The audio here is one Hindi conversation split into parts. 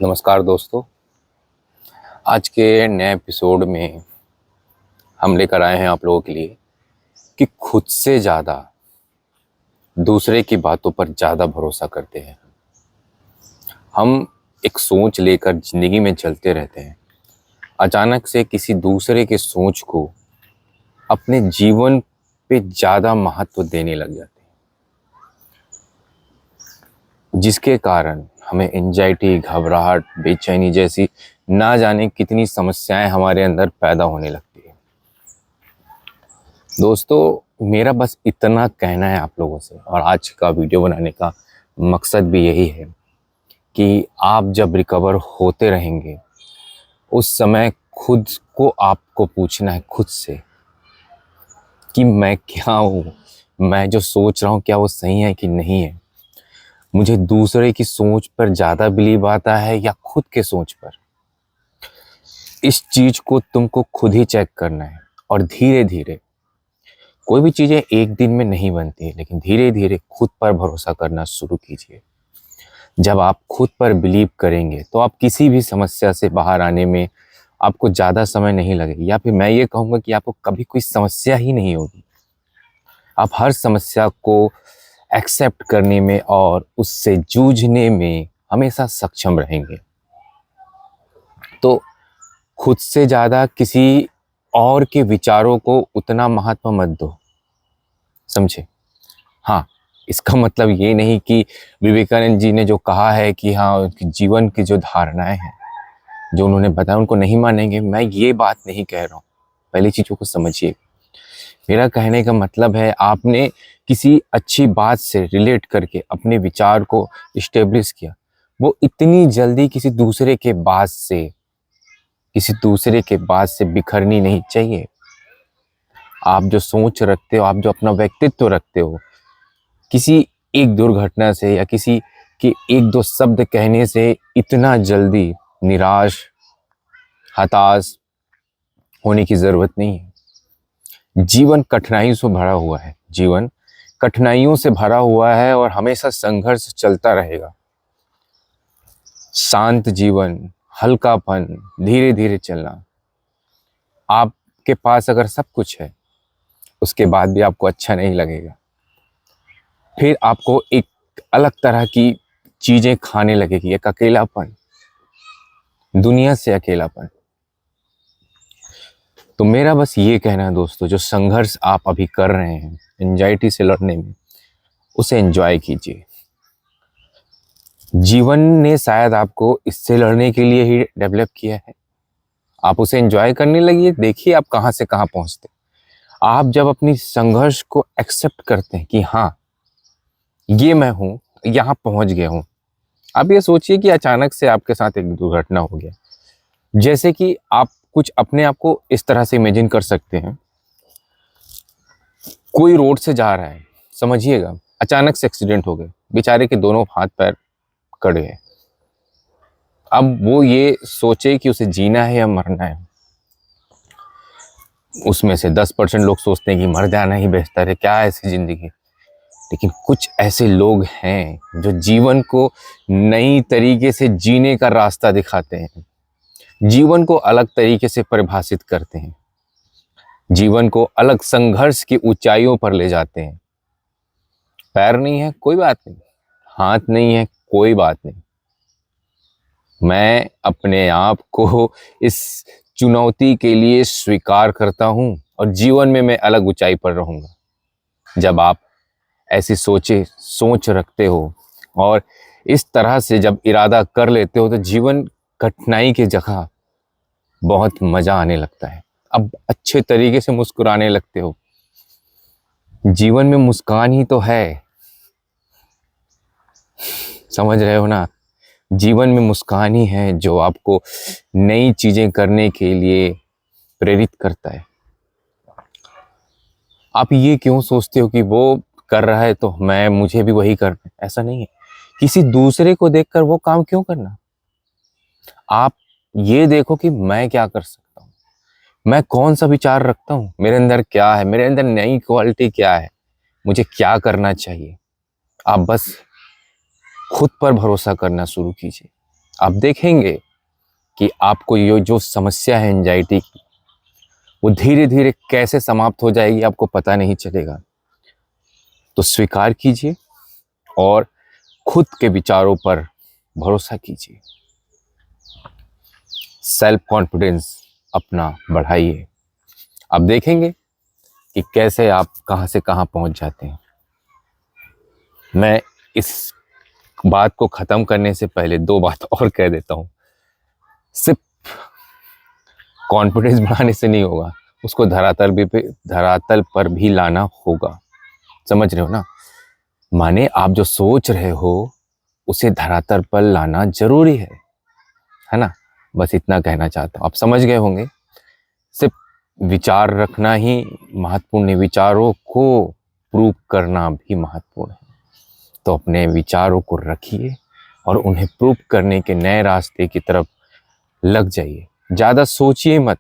नमस्कार दोस्तों। आज के नए एपिसोड में हम लेकर आए हैं आप लोगों के लिए कि खुद से ज़्यादा दूसरे की बातों पर ज़्यादा भरोसा करते हैं। हम एक सोच लेकर ज़िंदगी में चलते रहते हैं। अचानक से किसी दूसरे के सोच को अपने जीवन पे ज़्यादा महत्व देने लग जाते हैं, जिसके कारण हमें एंजाइटी, घबराहट, बेचैनी जैसी ना जाने कितनी समस्याएं हमारे अंदर पैदा होने लगती है। दोस्तों, मेरा बस इतना कहना है आप लोगों से, और आज का वीडियो बनाने का मकसद भी यही है कि आप जब रिकवर होते रहेंगे उस समय खुद को आपको पूछना है खुद से कि मैं क्या हूँ, मैं जो सोच रहा हूँ क्या वो सही है कि नहीं है, मुझे दूसरे की सोच पर ज़्यादा बिलीव आता है या खुद के सोच पर। इस चीज़ को तुमको खुद ही चेक करना है और धीरे धीरे, कोई भी चीज़ें एक दिन में नहीं बनती, लेकिन धीरे धीरे खुद पर भरोसा करना शुरू कीजिए। जब आप खुद पर बिलीव करेंगे तो आप किसी भी समस्या से बाहर आने में आपको ज़्यादा समय नहीं लगेगा, या फिर मैं ये कहूँगा कि आपको कभी कोई समस्या ही नहीं होगी। आप हर समस्या को एक्सेप्ट करने में और उससे जूझने में हमेशा सक्षम रहेंगे। तो खुद से ज़्यादा किसी और के विचारों को उतना महत्व मत दो, समझे? हाँ, इसका मतलब ये नहीं कि विवेकानंद जी ने जो कहा है कि हाँ, उनकी जीवन की जो धारणाएं हैं, जो उन्होंने बताया, उनको नहीं मानेंगे, मैं ये बात नहीं कह रहा हूँ। पहली चीज़ों को समझिए। मेरा कहने का मतलब है, आपने किसी अच्छी बात से रिलेट करके अपने विचार को इस्टेब्लिश किया, वो इतनी जल्दी किसी दूसरे के बात से बिखरनी नहीं चाहिए। आप जो सोच रखते हो, आप जो अपना व्यक्तित्व रखते हो, किसी एक दुर्घटना से या किसी के एक दो शब्द कहने से इतना जल्दी निराश, हताश होने की ज़रूरत नहीं है। जीवन कठिनाइयों से भरा हुआ है, जीवन कठिनाइयों से भरा हुआ है और हमेशा संघर्ष चलता रहेगा। शांत जीवन, हल्कापन, धीरे धीरे चलना। आपके पास अगर सब कुछ है, उसके बाद भी आपको अच्छा नहीं लगेगा। फिर आपको एक अलग तरह की चीज़ें खाने लगेगी, एक अकेलापन, दुनिया से अकेलापन। तो मेरा बस ये कहना है दोस्तों, जो संघर्ष आप अभी कर रहे हैं एंजाइटी से लड़ने में, उसे एंजॉय कीजिए। जीवन ने शायद आपको इससे लड़ने के लिए ही डेवलप किया है। आप उसे एंजॉय करने लगिए, देखिए आप कहाँ से कहाँ पहुँचते। आप जब अपनी संघर्ष को एक्सेप्ट करते हैं कि हाँ, ये मैं हूँ, यहाँ पहुँच गया हूँ। आप ये सोचिए कि अचानक से आपके साथ एक दुर्घटना हो गया। जैसे कि आप कुछ अपने आप को इस तरह से इमेजिन कर सकते हैं, कोई रोड से जा रहा है, समझिएगा, अचानक से एक्सीडेंट हो गया, बेचारे के दोनों हाथ पैर कट गए। अब वो ये सोचे कि उसे जीना है या मरना है। उसमें से 10% लोग सोचते हैं कि मर जाना ही बेहतर है, क्या ऐसी ज़िंदगी। लेकिन कुछ ऐसे लोग हैं जो जीवन को नई तरीके से जीने का रास्ता दिखाते हैं, जीवन को अलग तरीके से परिभाषित करते हैं, जीवन को अलग संघर्ष की ऊंचाइयों पर ले जाते हैं। पैर नहीं है, कोई बात नहीं, हाथ नहीं है, कोई बात नहीं। मैं अपने आप को इस चुनौती के लिए स्वीकार करता हूं और जीवन में मैं अलग ऊंचाई पर रहूंगा। जब आप ऐसी सोच रखते हो और इस तरह से जब इरादा कर लेते हो, तो जीवन कठिनाई की जगह बहुत मजा आने लगता है। अब अच्छे तरीके से मुस्कुराने लगते हो। जीवन में मुस्कान ही तो है, समझ रहे हो ना? जीवन में मुस्कान ही है जो आपको नई चीजें करने के लिए प्रेरित करता है। आप ये क्यों सोचते हो कि वो कर रहा है तो मुझे भी वही करना है? ऐसा नहीं है। किसी दूसरे को देखकर वो काम क्यों करना? आप ये देखो कि मैं क्या कर सकता हूँ, मैं कौन सा विचार रखता हूँ, मेरे अंदर क्या है, मेरे अंदर नई क्वालिटी क्या है, मुझे क्या करना चाहिए। आप बस खुद पर भरोसा करना शुरू कीजिए। आप देखेंगे कि आपको ये जो समस्या है एंजाइटी की, वो धीरे धीरे कैसे समाप्त हो जाएगी आपको पता नहीं चलेगा। तो स्वीकार कीजिए और खुद के विचारों पर भरोसा कीजिए। सेल्फ कॉन्फिडेंस अपना बढ़ाइए। आप देखेंगे कि कैसे आप कहां से कहां पहुंच जाते हैं। मैं इस बात को ख़त्म करने से पहले 2 बात और कह देता हूँ। सिर्फ कॉन्फिडेंस बढ़ाने से नहीं होगा, उसको धरातल पर भी लाना होगा। समझ रहे हो ना? माने आप जो सोच रहे हो उसे धरातल पर लाना ज़रूरी है ना? बस इतना कहना चाहता हूँ। आप समझ गए होंगे। सिर्फ विचार रखना ही महत्वपूर्ण है, विचारों को प्रूव करना भी महत्वपूर्ण है। तो अपने विचारों को रखिए और उन्हें प्रूव करने के नए रास्ते की तरफ लग जाइए। ज़्यादा सोचिए मत।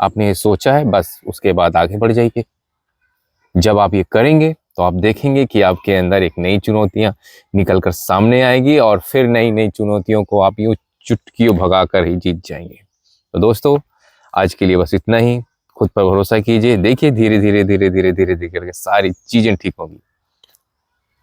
आपने ये सोचा है, बस उसके बाद आगे बढ़ जाइए। जब आप ये करेंगे तो आप देखेंगे कि आपके अंदर एक नई चुनौतियाँ निकल कर सामने आएगी और फिर नई नई चुनौतियों को आप यूँ चुटकियों भगा कर ही जीत जाएंगे। तो दोस्तों, आज के लिए बस इतना ही। खुद पर भरोसा कीजिए। देखिए धीरे धीरे करके सारी चीज़ें ठीक होंगी।